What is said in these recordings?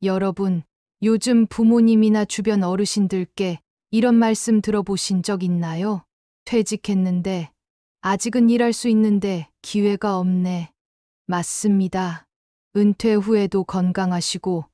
여러분, 요즘 부모님이나 주변 어르신들께 이런 말씀 들어보신 적 있나요? 퇴직했는데, 아직은 일할 수 있는데 기회가 없네. 맞습니다. 은퇴 후에도 건강하시고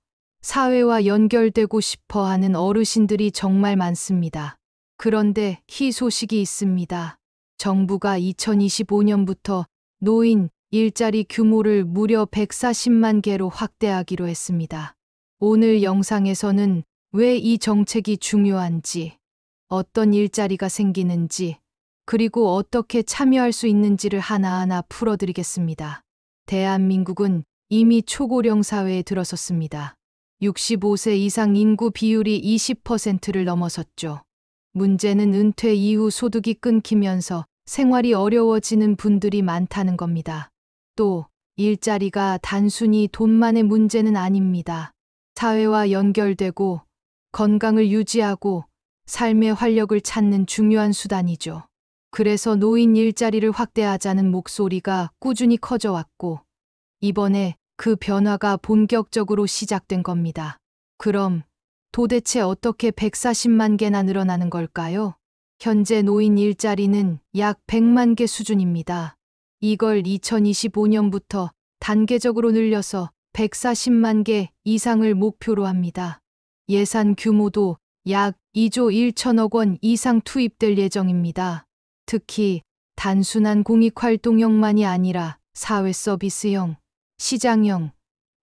사회와 연결되고 싶어 하는 어르신들이 정말 많습니다. 그런데 희소식이 있습니다. 정부가 2025년부터 노인 일자리 규모를 무려 140만 개로 확대하기로 했습니다. 오늘 영상에서는 왜 이 정책이 중요한지, 어떤 일자리가 생기는지, 그리고 어떻게 참여할 수 있는지를 하나하나 풀어드리겠습니다. 대한민국은 이미 초고령 사회에 들어섰습니다. 65세 이상 인구 비율이 20%를 넘어섰죠. 문제는 은퇴 이후 소득이 끊기면서 생활이 어려워지는 분들이 많다는 겁니다. 또 일자리가 단순히 돈만의 문제는 아닙니다. 사회와 연결되고 건강을 유지하고 삶의 활력을 찾는 중요한 수단이죠. 그래서 노인 일자리를 확대하자는 목소리가 꾸준히 커져왔고, 이번에 그 변화가 본격적으로 시작된 겁니다. 그럼 도대체 어떻게 140만 개나 늘어나는 걸까요? 현재 노인 일자리는 약 100만 개 수준입니다. 이걸 2025년부터 단계적으로 늘려서 140만 개 이상을 목표로 합니다. 예산 규모도 약 2조 1천억 원 이상 투입될 예정입니다. 특히 단순한 공익활동형만이 아니라 사회 서비스형, 시장형,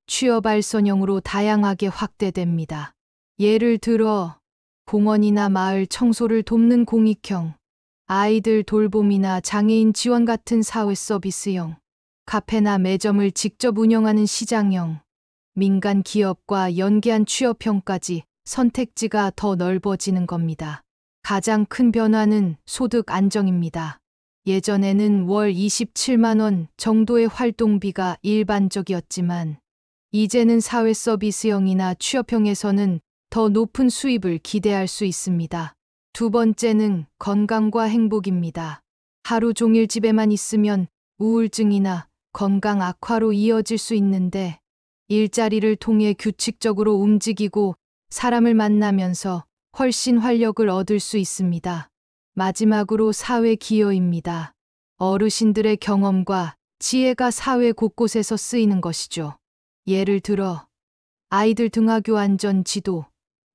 취업 알선형으로 다양하게 확대됩니다. 예를 들어 공원이나 마을 청소를 돕는 공익형, 아이들 돌봄이나 장애인 지원 같은 사회 서비스형, 카페나 매점을 직접 운영하는 시장형, 민간 기업과 연계한 취업형까지 선택지가 더 넓어지는 겁니다. 가장 큰 변화는 소득 안정입니다. 예전에는 월 27만 원 정도의 활동비가 일반적이었지만, 이제는 사회 서비스형이나 취업형에서는 더 높은 수입을 기대할 수 있습니다. 두 번째는 건강과 행복입니다. 하루 종일 집에만 있으면 우울증이나 건강 악화로 이어질 수 있는데, 일자리를 통해 규칙적으로 움직이고 사람을 만나면서 훨씬 활력을 얻을 수 있습니다. 마지막으로 사회 기여입니다. 어르신들의 경험과 지혜가 사회 곳곳에서 쓰이는 것이죠. 예를 들어 아이들 등하교 안전 지도,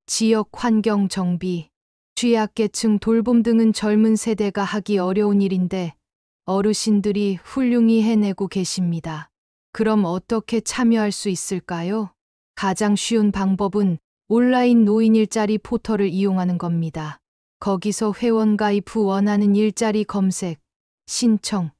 지역 환경 정비, 취약계층 돌봄 등은 젊은 세대가 하기 어려운 일인데 어르신들이 훌륭히 해내고 계십니다. 그럼 어떻게 참여할 수 있을까요? 가장 쉬운 방법은 온라인 노인 일자리 포털을 이용하는 겁니다. 거기서 회원 가입 후 원하는 일자리 검색, 신청,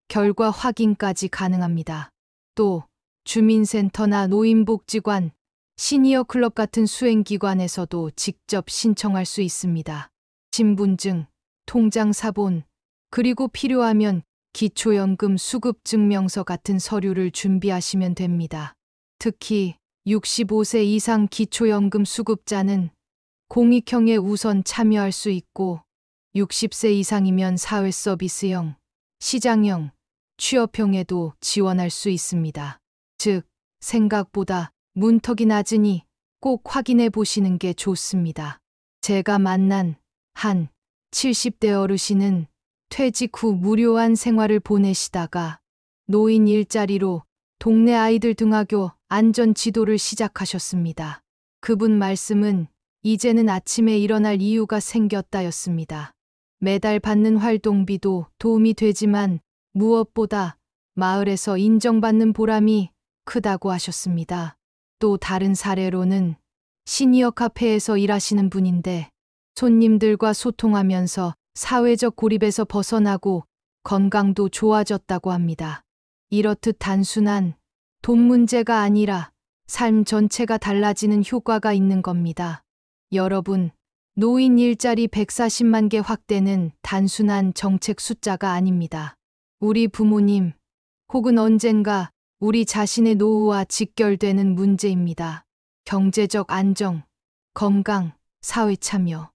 결과 확인까지 가능합니다. 또 주민센터나 노인복지관, 시니어 클럽 같은 수행기관에서도 직접 신청할 수 있습니다. 신분증, 통장 사본, 그리고 필요하면 기초연금 수급 증명서 같은 서류를 준비하시면 됩니다. 특히 65세 이상 기초연금 수급자는 공익형에 우선 참여할 수 있고 60세 이상이면 사회 서비스형, 시장형, 취업형에도 지원할 수 있습니다. 즉, 생각보다 문턱이 낮으니 꼭 확인해 보시는 게 좋습니다. 제가 만난 한 70대 어르신은 퇴직 후 무료한 생활을 보내시다가 노인 일자리로 동네 아이들 등하교 안전 지도를 시작하셨습니다. 그분 말씀은 이제는 아침에 일어날 이유가 생겼다였습니다. 매달 받는 활동비도 도움이 되지만 무엇보다 마을에서 인정받는 보람이 크다고 하셨습니다. 또 다른 사례로는 시니어 카페에서 일하시는 분인데 손님들과 소통하면서 사회적 고립에서 벗어나고 건강도 좋아졌다고 합니다. 이렇듯 단순한 돈 문제가 아니라 삶 전체가 달라지는 효과가 있는 겁니다. 여러분, 노인 일자리 140만 개 확대는 단순한 정책 숫자가 아닙니다. 우리 부모님, 혹은 언젠가 우리 자신의 노후와 직결되는 문제입니다. 경제적 안정, 건강, 사회 참여.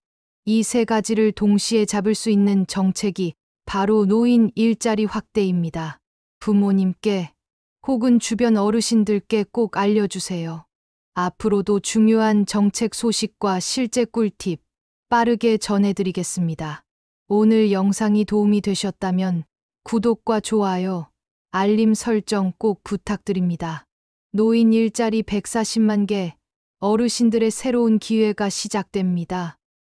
이 세 가지를 동시에 잡을 수 있는 정책이 바로 노인 일자리 확대입니다. 부모님께 혹은 주변 어르신들께 꼭 알려주세요. 앞으로도 중요한 정책 소식과 실제 꿀팁 빠르게 전해드리겠습니다. 오늘 영상이 도움이 되셨다면 구독과 좋아요, 알림 설정 꼭 부탁드립니다. 노인 일자리 140만 개, 어르신들의 새로운 기회가 시작됩니다.